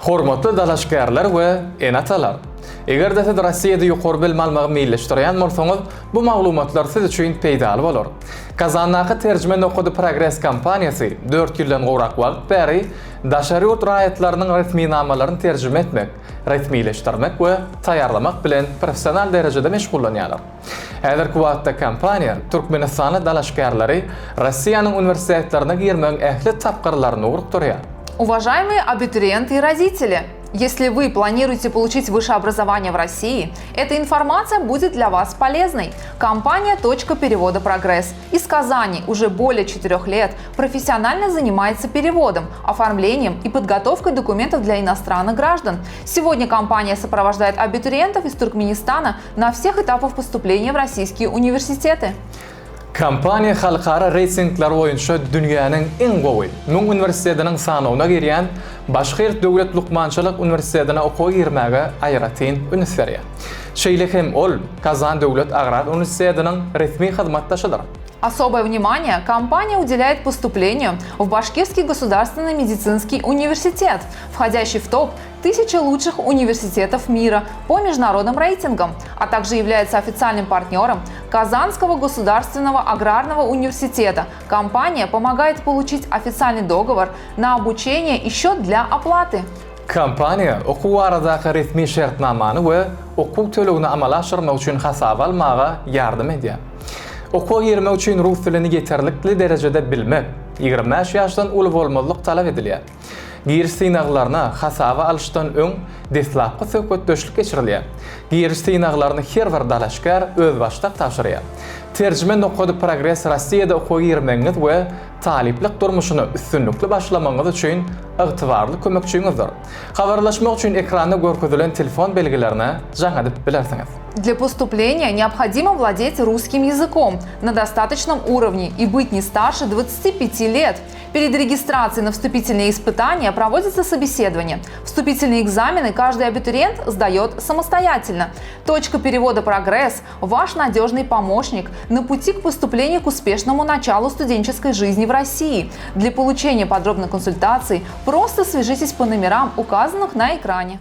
Hormatly dalaşgärler we enatalar. Eger siz Rossiyada ýokary bilmalmagy meýilleşdirýän bolsaňyz, bu maglumatlar siz üçin peýdaly bolar. Kazannaky terjime okudy Progress kompaniýasy 4 ýyldan gowrak wagt bäri daşary urt raýatlarynyň resmi namalaryny terjime etmek, resmileşdirmek we taýýarlamak bilen professional derejede meşgullanýarlar. Häzirki wagtda kompaniýa Türkmenistany dalaşgärleri Rossiýanyň uniwersitetlerine girmek ähli tapgyrlaryny urukdurýar. Уважаемые абитуриенты и родители, если вы планируете получить высшее образование в России, эта информация будет для вас полезной. Компания «Точка перевода Прогресс» из Казани уже более 4 лет профессионально занимается переводом, оформлением и подготовкой документов для иностранных граждан. Сегодня компания сопровождает абитуриентов из Туркменистана на всех этапах поступления в российские университеты. Kompaniya halkara reytingler boýunça dünýäniň iň gowy 1000 uniwersitetiniň sanawyna girýän Başkyrt Döwlet Lukmançylyk Uniwersitetine okuwy girmäge aýratyn üns berýär. Şeýle hem ol Kazan Döwlet Agrar Uniwersitetiniň resmi hyzmatdaşydyr. Особое внимание компания уделяет поступлению в Башкирский государственный медицинский университет, входящий в топ 1000 лучших университетов мира по международным рейтингам, а также является официальным партнером Казанского государственного аграрного университета. Компания помогает получить официальный договор на обучение и счет для оплаты. Kompaniya okuw aradaky resmi şertnamany we okuw tölegini amala aşyrmak üçin hasap almaga ýardym edýär. Okuwa girmek üçin rus dilini ýeterlikli derejede bilmek 25 ýaşdan uly bolmalyk talap edilýär. Giriş synaglaryna hasaba alışdan öň deslapky söhbetdeşlik geçirilýär. Giriş synaglaryny her bir dalaşgar öz başda tapşyrýar. Terjime okudy Progress Rossiýada okuwa girmeňiz we taliplik durmuşyny üstünlikli başlamaňyz üçin ygtybarly kömekçiňizdir. Habarlaşmak üçin ekranda görkezülen telefon belgilerini jaňadyp bilersiňiz. Для поступления необходимо владеть русским языком на достаточном уровне и быть не старше 25 лет. Перед регистрацией на вступительные испытания проводится собеседование. Вступительные экзамены каждый абитуриент сдает самостоятельно. Точка перевода «Прогресс» – ваш надежный помощник на пути к поступлению к успешному началу студенческой жизни в России. Для получения подробной консультации просто свяжитесь по номерам, указанных на экране.